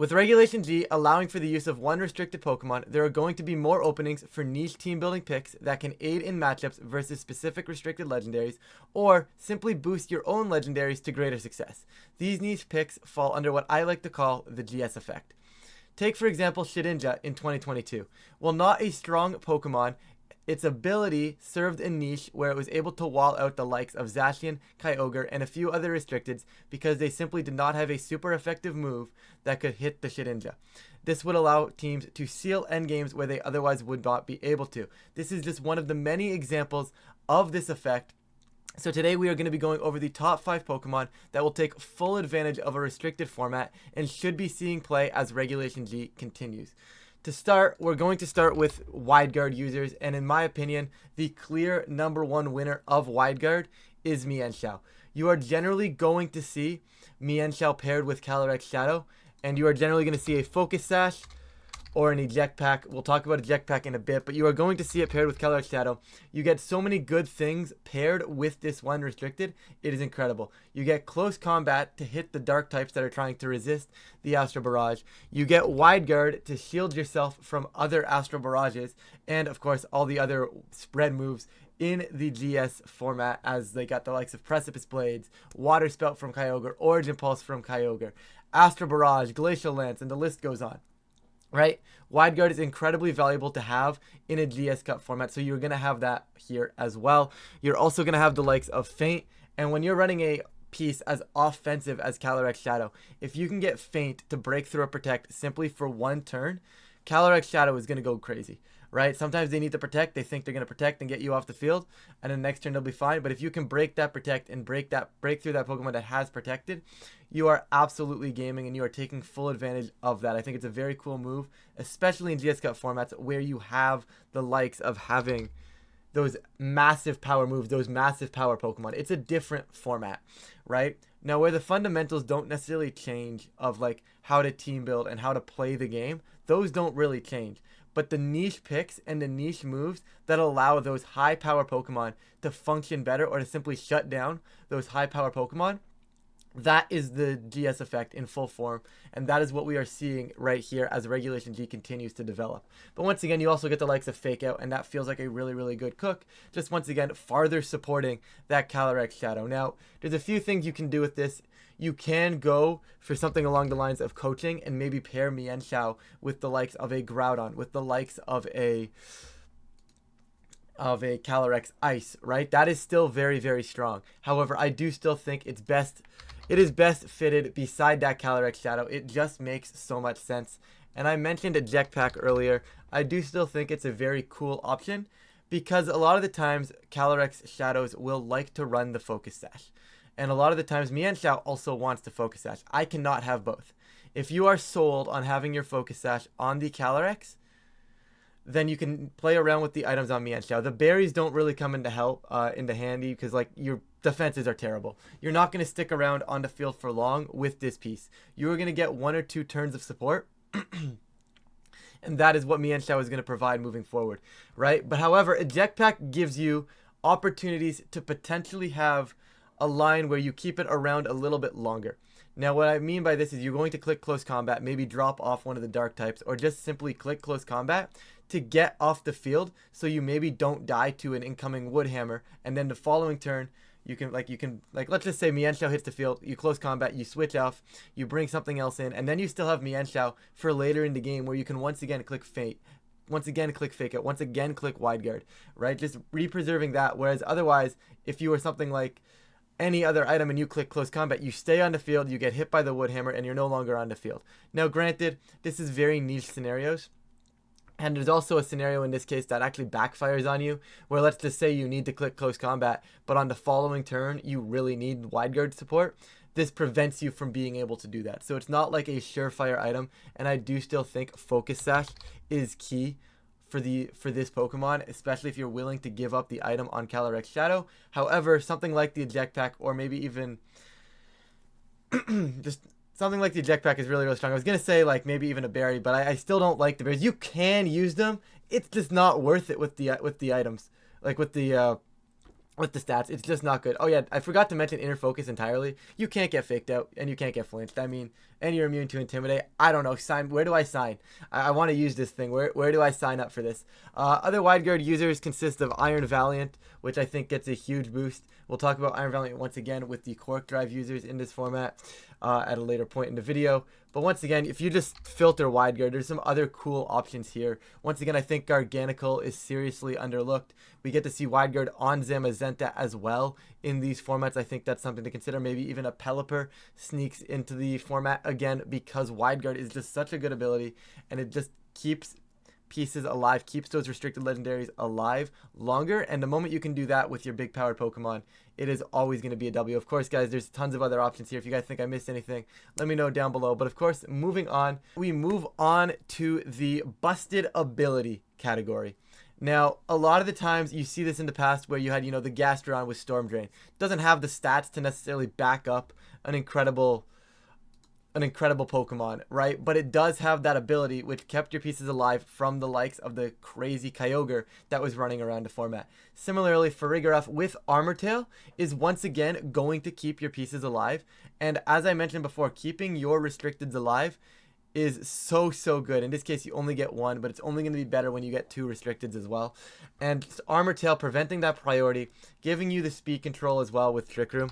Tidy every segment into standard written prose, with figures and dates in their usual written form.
With Regulation G allowing for the use of one restricted Pokemon, there are going to be more openings for niche team building picks that can aid in matchups versus specific restricted legendaries, or simply boost your own legendaries to greater success. These niche picks fall under what I like to call the GS effect. Take for example Shedinja in 2022. While not a strong Pokemon, its ability served a niche where it was able to wall out the likes of Zacian, Kyogre, and a few other restricteds because they simply did not have a super effective move that could hit the Shedinja. This would allow teams to seal endgames where they otherwise would not be able to. This is just one of the many examples of this effect. So today we are going to be going over the top 5 Pokemon that will take full advantage of a restricted format and should be seeing play as Regulation G continues. To start, we're going to start with wide guard users, and in my opinion, the clear #1 winner of wide guard is Mienshao. You are generally going to see Mienshao paired with Calyrex Shadow, and you are generally going to see a Focus Sash or an Eject Pack. We'll talk about Eject Pack in a bit, but you are going to see it paired with Calyrex Shadow. You get so many good things paired with this one restricted. It is incredible. You get close combat to hit the dark types that are trying to resist the Astro Barrage. You get wide guard to shield yourself from other Astro Barrages, and of course all the other spread moves in the GS format, as they got the likes of Precipice Blades, Water Spout from Kyogre, Origin Pulse from Kyogre, Astro Barrage, Glacial Lance, and the list goes on. Right? Wide guard is incredibly valuable to have in a GS Cup format, so you're going to have that here as well. You're also going to have the likes of Feint, and when you're running a piece as offensive as Calyrex Shadow, if you can get Feint to break through a Protect simply for one turn, Calyrex Shadow is going to go crazy. Right? Sometimes they need to protect. They think they're going to protect and get you off the field, and then next turn they'll be fine. But if you can break that protect and break through that Pokemon that has protected, you are absolutely gaming and you are taking full advantage of that. I think it's a very cool move, especially in GS Cup formats where you have the likes of having those massive power moves, those massive power Pokemon. It's a different format, right? Now, where the fundamentals don't necessarily change of like how to team build and how to play the game, those don't really change. But the niche picks and the niche moves that allow those high power Pokemon to function better or to simply shut down those high power Pokemon, that is the GS effect in full form, and that is what we are seeing right here as Regulation G continues to develop. But once again, you also get the likes of Fake Out, and that feels like a really, really good cook, just once again farther supporting that Calyrex Shadow. Now, there's a few things you can do with this. You can go for something along the lines of coaching and maybe pair Mienshao with the likes of a Groudon, with the likes of a Calyrex Ice, right? That is still very, very strong. However, I do still think it is best fitted beside that Calyrex Shadow. It just makes so much sense. And I mentioned Eject Pack earlier. I do still think it's a very cool option because a lot of the times Calyrex Shadows will like to run the Focus Sash. And a lot of the times Mienshao also wants to Focus Sash. I cannot have both. If you are sold on having your Focus Sash on the Calyrex, then you can play around with the items on Mienshao. The berries don't really come into handy because like your defenses are terrible. You're not going to stick around on the field for long with this piece. You are going to get 1 or 2 turns of support. And that is what Mienshao is going to provide moving forward, right? But however, Eject Pack gives you opportunities to potentially have a line where you keep it around a little bit longer. Now, what I mean by this is you're going to click Close Combat, maybe drop off one of the dark types, or just simply click Close Combat to get off the field so you maybe don't die to an incoming Wood Hammer, and then the following turn, you can let's just say Mienshao hits the field, you close combat, you switch off, you bring something else in, and then you still have Mienshao for later in the game where you can once again click Fate, once again click Fake Out, once again click Wide Guard, right? Just re-preserving that, whereas otherwise, if you were something like any other item and you click Close Combat, you stay on the field, you get hit by the Wood Hammer, and you're no longer on the field. Now, granted, this is very niche scenarios, and there's also a scenario in this case that actually backfires on you, where let's just say you need to click Close Combat, but on the following turn, you really need Wide Guard support. This prevents you from being able to do that. So it's not like a surefire item, and I do still think Focus Sash is key for this Pokemon, especially if you're willing to give up the item on Calyrex Shadow. However, something like the Eject Pack, or maybe even just something like the Eject Pack is really, really strong. I was going to say like maybe even a berry, but I still don't like the berries. You can use them. It's just not worth it with the items. Like with the with the stats. It's just not good. Oh yeah, I forgot to mention inner focus entirely. You can't get faked out and you can't get flinched. I mean, and you're immune to intimidate. I don't know. Sign. Where do I sign? I want to use this thing. Where do I sign up for this? Other wide guard users consist of Iron Valiant, which I think gets a huge boost. We'll talk about Iron Valiant once again with the Quark Drive users in this format at a later point in the video. But once again, if you just filter wide guard, there's some other cool options here. Once again, I think Garganical is seriously underlooked. We get to see wide guard on Zamazenta as well in these formats. I think that's something to consider. Maybe even a Pelipper sneaks into the format again, because wide guard is just such a good ability, and it just keeps pieces alive, keeps those restricted legendaries alive longer. And the moment you can do that with your big powered Pokemon, it is always going to be a W. Of course, guys, there's tons of other options here. If you guys think I missed anything, let me know down below. But of course, moving on, we move on to the busted ability category. Now, a lot of the times you see this in the past where you had, you know, the Gastrodon with Storm Drain. Doesn't have the stats to necessarily back up an incredible Pokemon, right? But it does have that ability which kept your pieces alive from the likes of the crazy Kyogre that was running around the format. Similarly, Farigiraf with Armor Tail is once again going to keep your pieces alive. And as I mentioned before, keeping your restricteds alive is so good. In this case, you only get one, but it's only going to be better when you get two restricteds as well. And Armor Tail preventing that priority, giving you the speed control as well with Trick Room,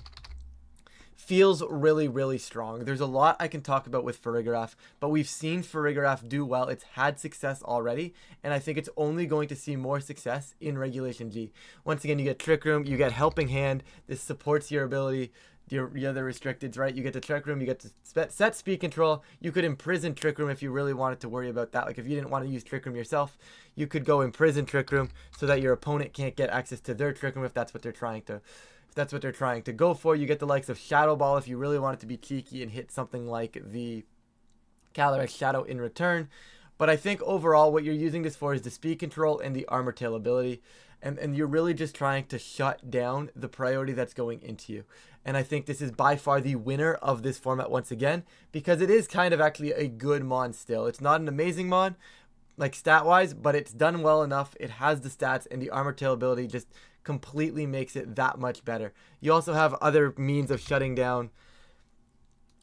feels really strong. There's a lot I can talk about with Farigiraf, but we've seen Farigiraf do well. It's had success already, and I think it's only going to see more success in Regulation G. Once again, you get Trick Room, you get Helping Hand. This supports your ability, your other restricteds, right? You get the Trick Room, you get to set speed control. You could imprison Trick Room if you really wanted to worry about that. Like if you didn't want to use Trick Room yourself, you could go imprison Trick Room so that your opponent can't get access to their Trick Room if that's what they're trying to go for. You get the likes of Shadow Ball if you really want it to be cheeky and hit something like the Calyrex Shadow in return. But I think overall what you're using this for is the speed control and the Armor Tail ability. And you're really just trying to shut down the priority that's going into you. And I think this is by far the winner of this format once again, because it is kind of actually a good Mon still. It's not an amazing Mon, like stat-wise, but it's done well enough. It has the stats, and the Armor Tail ability just completely makes it that much better. You also have other means of shutting down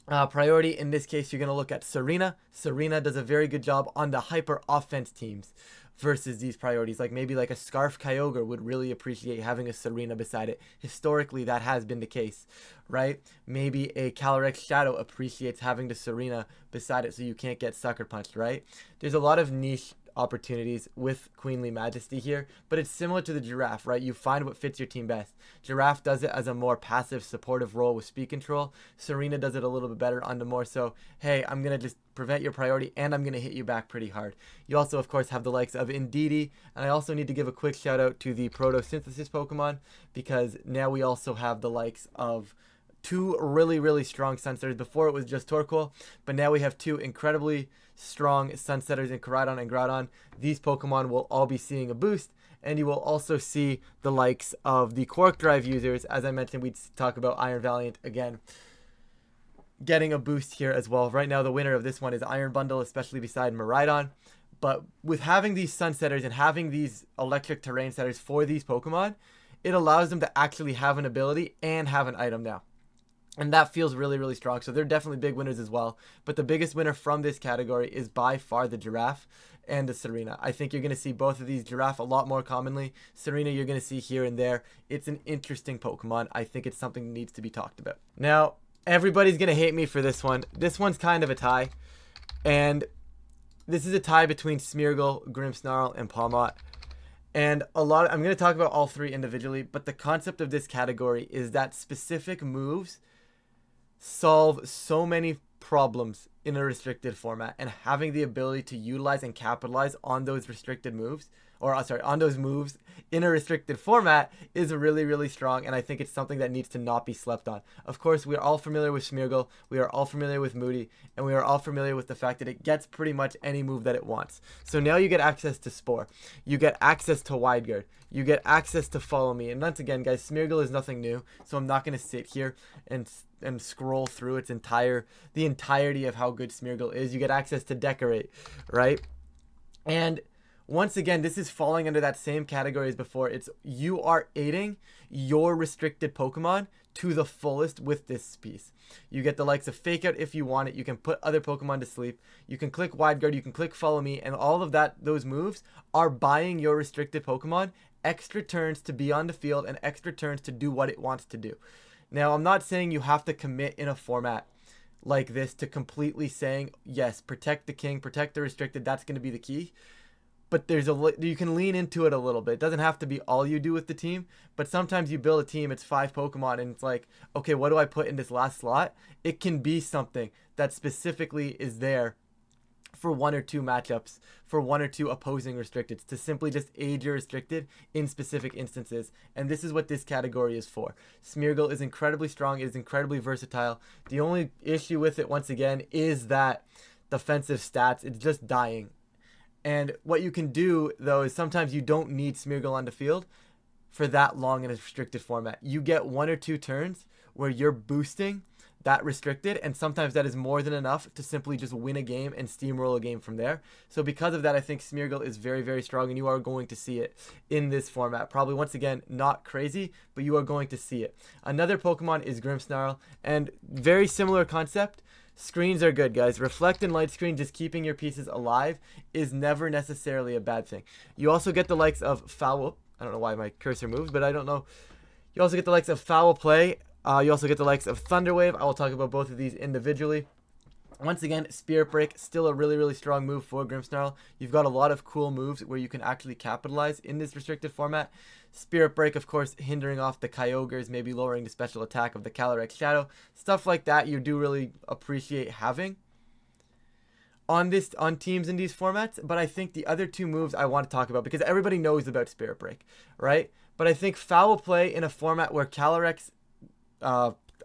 priority. In this case, you're going to look at Serena. Serena does a very good job on the hyper offense teams versus these priorities. Like maybe like a Scarf Kyogre would really appreciate having a Serena beside it. Historically, that has been the case, right? Maybe a Calyrex Shadow appreciates having the Serena beside it so you can't get sucker punched, right? There's a lot of niche opportunities with Queenly Majesty here, but it's similar to the Giraffe, right? You find what fits your team best. Giraffe does it as a more passive supportive role with speed control. Serena does it a little bit better on the more so, hey, I'm gonna just prevent your priority and I'm gonna hit you back pretty hard. You also of course have the likes of Indeedee, and I also need to give a quick shout out to the Photosynthesis Pokemon, because now we also have the likes of two really strong Sunsetters. Before it was just Torkoal, but now we have two incredibly strong Sunsetters in Koraidon and Groudon. These Pokemon will all be seeing a boost, and you will also see the likes of the Quark Drive users. As I mentioned, we'd talk about Iron Valiant again, getting a boost here as well. Right now, the winner of this one is Iron Bundle, especially beside Miraidon. But with having these Sunsetters and having these electric terrain setters for these Pokemon, it allows them to actually have an ability and have an item now. And that feels really strong. So they're definitely big winners as well. But the biggest winner from this category is by far the Giraffe and the Serena. I think you're going to see both of these. Giraffe a lot more commonly. Serena you're going to see here and there. It's an interesting Pokemon. I think it's something that needs to be talked about. Now, everybody's going to hate me for this one. This one's kind of a tie. And this is a tie between Smeargle, Grimmsnarl, and Pawmot. And I'm going to talk about all three individually, but the concept of this category is that specific moves solve so many problems in a restricted format, and having the ability to utilize and capitalize on those restricted moves, or sorry, on those moves in a restricted format is really strong, and I think it's something that needs to not be slept on. Of course, we are all familiar with Smeargle, we are all familiar with Moody, and we are all familiar with the fact that it gets pretty much any move that it wants. So now you get access to Spore, you get access to Wide Guard, you get access to Follow Me, and once again, guys, Smeargle is nothing new, so I'm not going to sit here and scroll through the entirety of how good Smeargle is. You get access to Decorate, right? And Once again, this is falling under that same category as before. It's you are aiding your restricted Pokemon to the fullest with this piece. You get the likes of Fake Out if you want it. You can put other Pokemon to sleep. You can click Wide Guard. You can click Follow Me. And all of those moves are buying your restricted Pokemon extra turns to be on the field and extra turns to do what it wants to do. Now, I'm not saying you have to commit in a format like this to completely saying, yes, protect the king, protect the restricted. That's going to be the key. But you can lean into it a little bit. It doesn't have to be all you do with the team, but sometimes you build a team, it's 5 Pokemon, and it's like, okay, what do I put in this last slot? It can be something that specifically is there for 1 or 2 matchups, for 1 or 2 opposing restricteds, to simply just aid your restricted in specific instances. And this is what this category is for. Smeargle is incredibly strong, it is incredibly versatile. The only issue with it, once again, is that defensive stats, it's just dying. And what you can do, though, is sometimes you don't need Smeargle on the field for that long in a restricted format. You get 1 or 2 turns where you're boosting that restricted, and sometimes that is more than enough to simply just win a game and steamroll a game from there. So because of that, I think Smeargle is very, very strong, and you are going to see it in this format. Probably, once again, not crazy, but you are going to see it. Another Pokemon is Grimmsnarl, and very similar concept. Screens are good, guys. Reflect and Light Screen, just keeping your pieces alive, is never necessarily a bad thing. You also get the likes of Foul. I don't know why my cursor moved, but I don't know. You also get the likes of Foul Play. You also get the likes of Thunder Wave. I will talk about both of these individually. Once again, Spirit Break, still a really, really strong move for Grimmsnarl. You've got a lot of cool moves where you can actually capitalize in this restricted format. Spirit Break, of course, hindering off the Kyogres, maybe lowering the special attack of the Calyrex Shadow. Stuff like that you do really appreciate having on teams in these formats. But I think the other 2 moves I want to talk about, because everybody knows about Spirit Break, right? But I think Foul Play in a format where Calyrex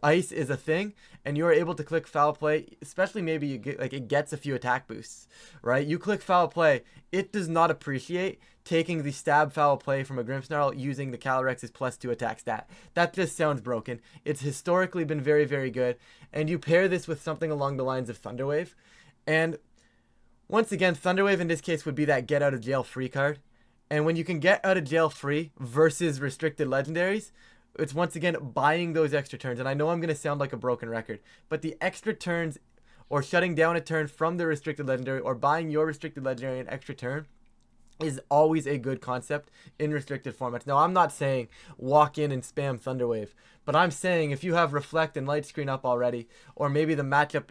Ice is a thing, and you're able to click Foul Play, especially maybe you get, like, it gets a few attack boosts, right? You click Foul Play, it does not appreciate taking the Stab Foul Play from a Grimmsnarl using the Calyrex's +2 attack stat. That just sounds broken. It's historically been very, very good, and you pair this with something along the lines of Thunder Wave, and once again, Thunder Wave in this case would be that get out of jail free card, and when you can get out of jail free versus restricted legendaries, it's once again buying those extra turns. And I know I'm going to sound like a broken record, but the extra turns, or shutting down a turn from the restricted legendary, or buying your restricted legendary an extra turn, is always a good concept in restricted formats. Now, I'm not saying walk in and spam Thunder Wave, but I'm saying if you have Reflect and Light Screen up already, or maybe the matchup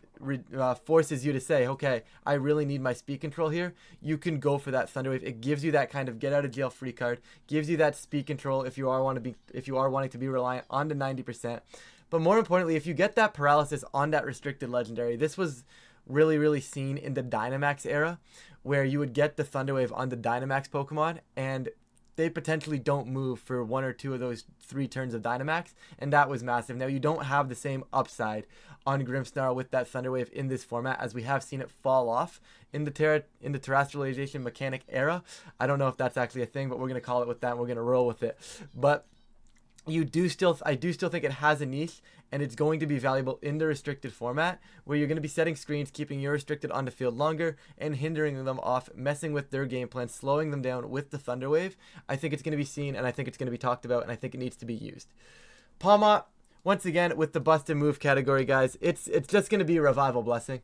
forces you to say, okay, I really need my speed control here, you can go for that Thunder Wave. It gives you that kind of get out of jail free card, gives you that speed control if you are wanting to be reliant on the 90%. But more importantly, if you get that paralysis on that restricted legendary, this was really, really seen in the Dynamax era, where you would get the Thunder Wave on the Dynamax Pokemon, and they potentially don't move for 1 or 2 of those 3 turns of Dynamax, and that was massive. Now, you don't have the same upside on Grimmsnarl with that Thunder Wave in this format, as we have seen it fall off in the terrestrialization mechanic era. I don't know if that's actually a thing, but we're going to call it with that, and we're going to roll with it. But I do still think it has a niche, and it's going to be valuable in the restricted format, where you're going to be setting screens, keeping your restricted on the field longer, and hindering them off, messing with their game plan, slowing them down with the Thunder Wave. I think it's going to be seen, and I think it's going to be talked about, and I think it needs to be used. Palma, once again, with the busted move category, guys, it's just going to be a Revival Blessing.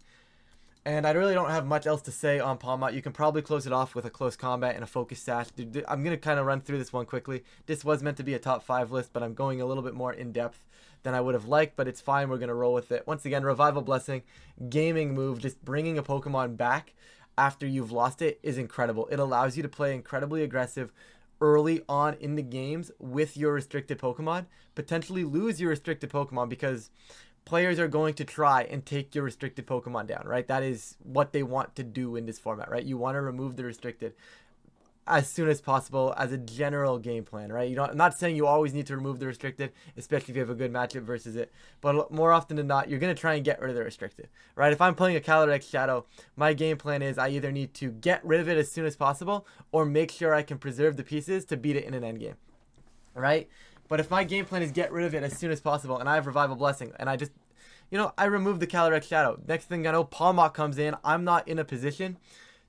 And I really don't have much else to say on Palmot. You can probably close it off with a Close Combat and a Focus Sash. I'm going to kind of run through this one quickly. This was meant to be a top 5 list, but I'm going a little bit more in depth than I would have liked, but it's fine. We're going to roll with it. Once again, Revival Blessing, gaming move, just bringing a Pokemon back after you've lost it is incredible. It allows you to play incredibly aggressive early on in the games with your restricted Pokemon, potentially lose your restricted Pokemon because players are going to try and take your restricted Pokemon down, right? That is what they want to do in this format, right? You want to remove the restricted as soon as possible as a general game plan, right? I'm not saying you always need to remove the restricted, especially if you have a good matchup versus it, but more often than not, you're going to try and get rid of the restricted, right? If I'm playing a Calyrex Shadow, my game plan is I either need to get rid of it as soon as possible or make sure I can preserve the pieces to beat it in an endgame, right? But if my game plan is get rid of it as soon as possible and I have Revival Blessing and I just, I remove the Calyrex Shadow. Next thing I know, Palmot comes in. I'm not in a position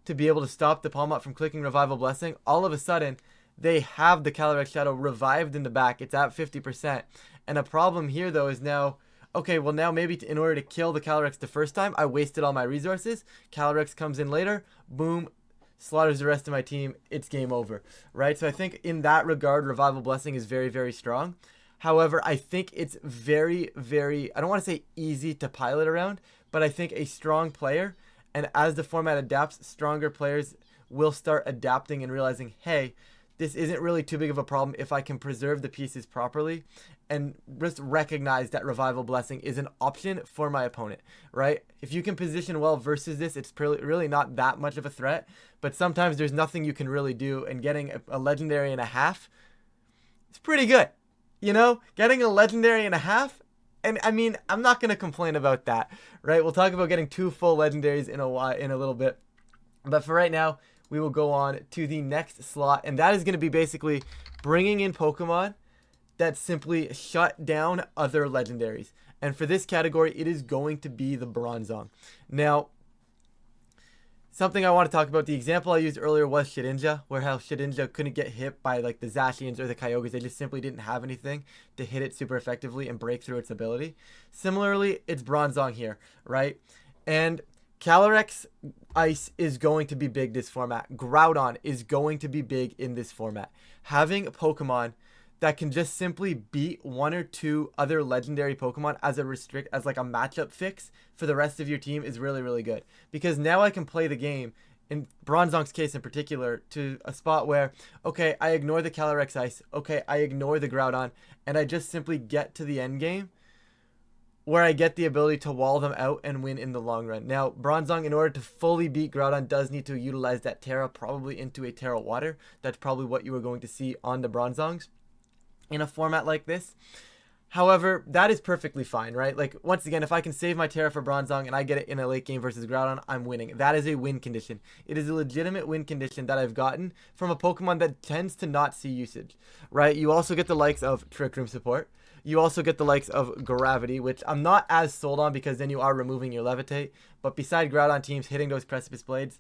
to be able to stop the Palmot from clicking Revival Blessing, all of a sudden, they have the Calyrex Shadow revived in the back. It's at 50%. And a problem here, though, is now, okay, well, now maybe in order to kill the Calyrex the first time, I wasted all my resources. Calyrex comes in later. Boom. Slaughters the rest of my team. It's game over, right? So I think in that regard, Revival Blessing is very, very strong. However, I think it's very, very, I don't want to say easy to pilot around, but I think a strong player, and as the format adapts, stronger players will start adapting and realizing, hey, this isn't really too big of a problem if I can preserve the pieces properly and just recognize that Revival Blessing is an option for my opponent, right? If you can position well versus this, it's really not that much of a threat, but sometimes there's nothing you can really do, and getting a legendary and a half, it's pretty good. You know, getting a legendary and a half, and I mean, I'm not going to complain about that, right? We'll talk about getting 2 full legendaries in a little bit, but for right now, we will go on to the next slot, and that is going to be basically bringing in Pokemon that simply shut down other legendaries. And for this category, it is going to be the Bronzong. Now, something I want to talk about, the example I used earlier was Shedinja, where how Shedinja couldn't get hit by like the Zacians or the Kyogres. They just simply didn't have anything to hit it super effectively and break through its ability. Similarly, it's Bronzong here, right? And Calyrex Ice is going to be big this format. Groudon is going to be big in this format. Having Pokemon that can just simply beat 1 or 2 other legendary Pokemon as a matchup fix for the rest of your team is really, really good. Because now I can play the game, in Bronzong's case in particular, to a spot where, okay, I ignore the Calyrex Ice, okay, I ignore the Groudon, and I just simply get to the end game where I get the ability to wall them out and win in the long run. Now, Bronzong, in order to fully beat Groudon, does need to utilize that Terra, probably into a Terra Water. That's probably what you are going to see on the Bronzongs in a format like this. However, that is perfectly fine, right? Like, once again, if I can save my Terra for Bronzong and I get it in a late game versus Groudon, I'm winning. That is a win condition. It is a legitimate win condition that I've gotten from a Pokemon that tends to not see usage, right? You also get the likes of Trick Room support. You also get the likes of Gravity, which I'm not as sold on because then you are removing your Levitate. But beside Groudon teams, hitting those Precipice Blades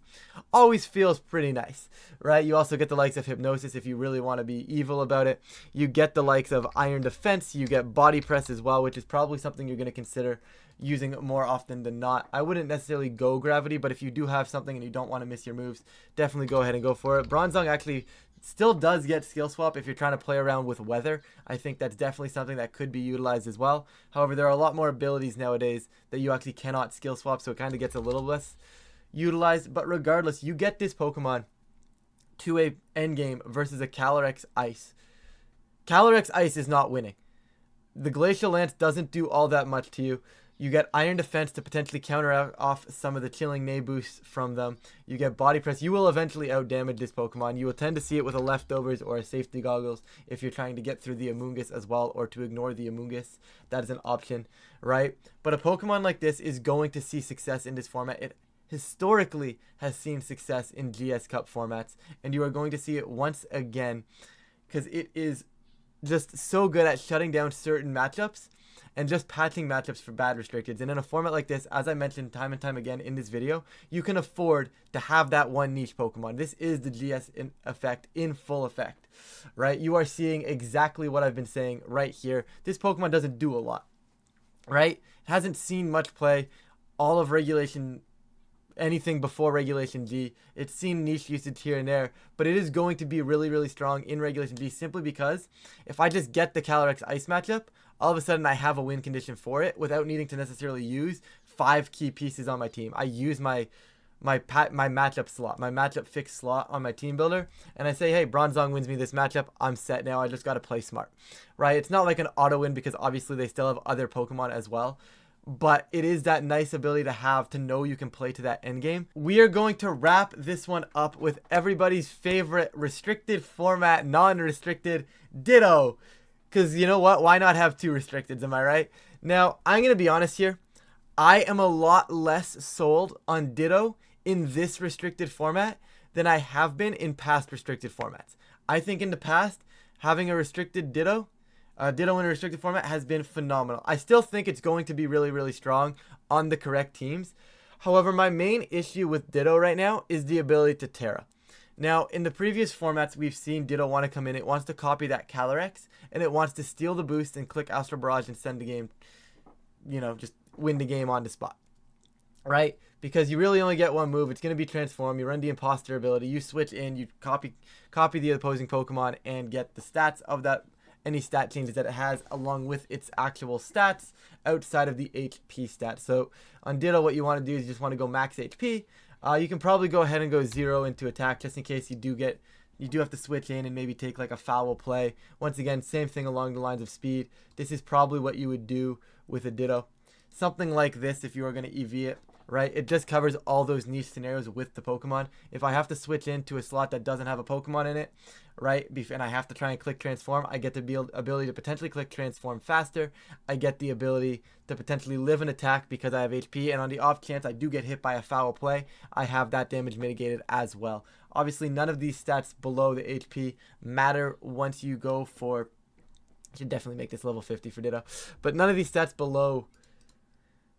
always feels pretty nice, right? You also get the likes of Hypnosis if you really want to be evil about it. You get the likes of Iron Defense. You get Body Press as well, which is probably something you're going to consider using more often than not. I wouldn't necessarily go Gravity, but if you do have something and you don't want to miss your moves, definitely go ahead and go for it. Bronzong actually still does get skill swap if you're trying to play around with weather. I think that's definitely something that could be utilized as well. However, there are a lot more abilities nowadays that you actually cannot skill swap, so it kind of gets a little less utilized. But regardless, you get this Pokemon to a endgame versus a Calyrex Ice. Calyrex Ice is not winning. The Glacial Lance doesn't do all that much to you. You get Iron Defense to potentially counter off some of the Chilling Neigh boosts from them. You get Body Press. You will eventually outdamage this Pokemon. You will tend to see it with a Leftovers or a Safety Goggles if you're trying to get through the Amoonguss as well, or to ignore the Amoonguss. That is an option, right? But a Pokemon like this is going to see success in this format. It historically has seen success in GS Cup formats, and you are going to see it once again because it is just so good at shutting down certain matchups and just patching matchups for bad restricteds. And in a format like this, as I mentioned time and time again in this video, you can afford to have that one niche Pokemon. This is the GS effect in full effect, right? You are seeing exactly what I've been saying right here. This Pokemon doesn't do a lot, right? It hasn't seen much play. All of Regulation, anything before Regulation G, it's seen niche usage here and there, but it is going to be really, really strong in Regulation G simply because if I just get the Calyrex Ice matchup, all of a sudden I have a win condition for it without needing to necessarily use 5 key pieces on my team. I use my matchup slot, my matchup fix slot on my team builder, and I say, hey, Bronzong wins me this matchup. I'm set now. I just got to play smart, right? It's not like an auto win because obviously they still have other Pokemon as well, but it is that nice ability to have to know you can play to that end game. We are going to wrap this one up with everybody's favorite restricted format, non-restricted Ditto. Because you know what? Why not have 2 restricteds? Am I right? Now, I'm going to be honest here. I am a lot less sold on Ditto in this restricted format than I have been in past restricted formats. I think in the past, having a restricted Ditto in a restricted format has been phenomenal. I still think it's going to be really, really strong on the correct teams. However, my main issue with Ditto right now is the ability to Terra. Now, in the previous formats, we've seen Ditto want to come in. It wants to copy that Calyrex, and it wants to steal the boost and click Astral Barrage and send the game, just win the game on the spot. Right? Because you really only get one move. It's going to be Transform. You run the Imposter ability. You switch in. You copy the opposing Pokemon and get the stats of that, any stat changes that it has, along with its actual stats outside of the HP stats. So on Ditto, what you want to do is you just want to go max HP. You can probably go ahead and go 0 into attack just in case you do have to switch in and maybe take like a foul play. Once again, same thing along the lines of speed. This is probably what you would do with a Ditto. Something like this if you are going to EV it, right? It just covers all those niche scenarios with the Pokemon. If I have to switch into a slot that doesn't have a Pokemon in it, right, and I have to try and click Transform, I get the ability to potentially click Transform faster. I get the ability to potentially live an attack because I have HP, and on the off chance I do get hit by a foul play, I have that damage mitigated as well. Obviously, none of these stats below the HP matter once you go for... I should definitely make this level 50 for Ditto. But none of these stats below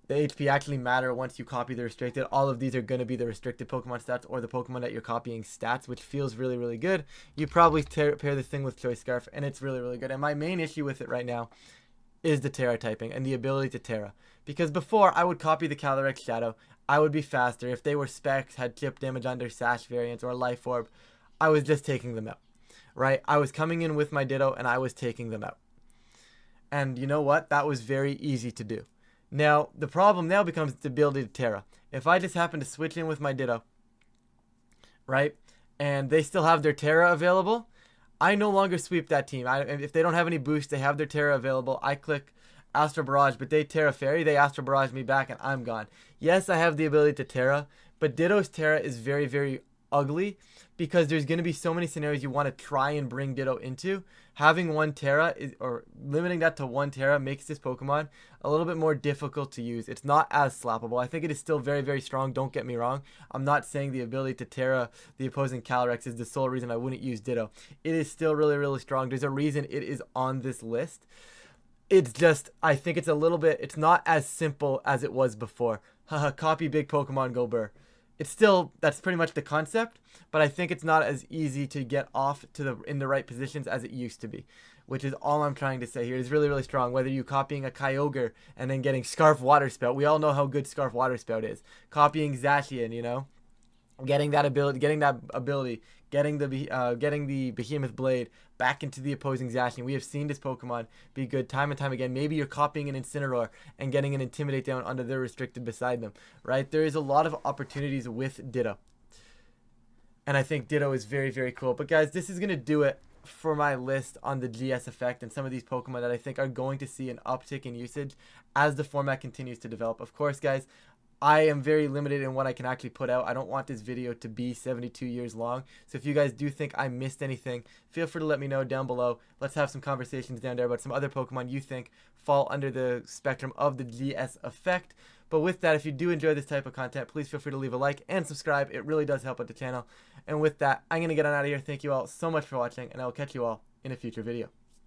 the HP actually matter once you copy the restricted. All of these are going to be the restricted Pokemon stats or the Pokemon that you're copying stats, which feels really, really good. You probably pair this thing with Choice Scarf, and it's really, really good. And my main issue with it right now is the Terra typing and the ability to Terra. Because before, I would copy the Calyrex Shadow. I would be faster. If they were specs, had chip damage on their Sash variants or Life Orb, I was just taking them out. Right? I was coming in with my Ditto, and I was taking them out. And you know what? That was very easy to do. Now, the problem now becomes the ability to Terra. If I just happen to switch in with my Ditto, right, and they still have their Terra available, I no longer sweep that team. If they don't have any boost, they have their Terra available. I click Astral Barrage, but they Terra Fairy, they Astral Barrage me back, and I'm gone. Yes, I have the ability to Terra, but Ditto's Terra is very, very ugly because there's going to be so many scenarios you want to try and bring Ditto into. Having one Terra or limiting that to one Terra makes this Pokemon a little bit more difficult to use. It's not as slappable. I think it is still very, very strong. Don't get me wrong. I'm not saying the ability to Terra the opposing Calyrex is the sole reason I wouldn't use Ditto. It is still really, really strong. There's a reason it is on this list. It's just, I think it's a little bit, it's not as simple as it was before. Haha, copy big Pokemon, go burr. It's still, that's pretty much the concept, but I think it's not as easy to get off in the right positions as it used to be, which is all I'm trying to say here. It's really, really strong. Whether you copying a Kyogre and then getting Scarf Water Spout, we all know how good Scarf Water Spout is. Copying Zacian, getting the Behemoth Blade back into the opposing Zacian. We have seen this Pokemon be good time and time again. Maybe you're copying an Incineroar and getting an Intimidate down under their restricted beside them, right? There is a lot of opportunities with Ditto. And I think Ditto is very, very cool. But guys, this is going to do it for my list on the GS effect and some of these Pokemon that I think are going to see an uptick in usage as the format continues to develop. Of course, guys, I am very limited in what I can actually put out. I don't want this video to be 72 years long. So if you guys do think I missed anything, feel free to let me know down below. Let's have some conversations down there about some other Pokemon you think fall under the spectrum of the GS effect. But with that, if you do enjoy this type of content, please feel free to leave a like and subscribe. It really does help out the channel. And with that, I'm going to get on out of here. Thank you all so much for watching, and I will catch you all in a future video.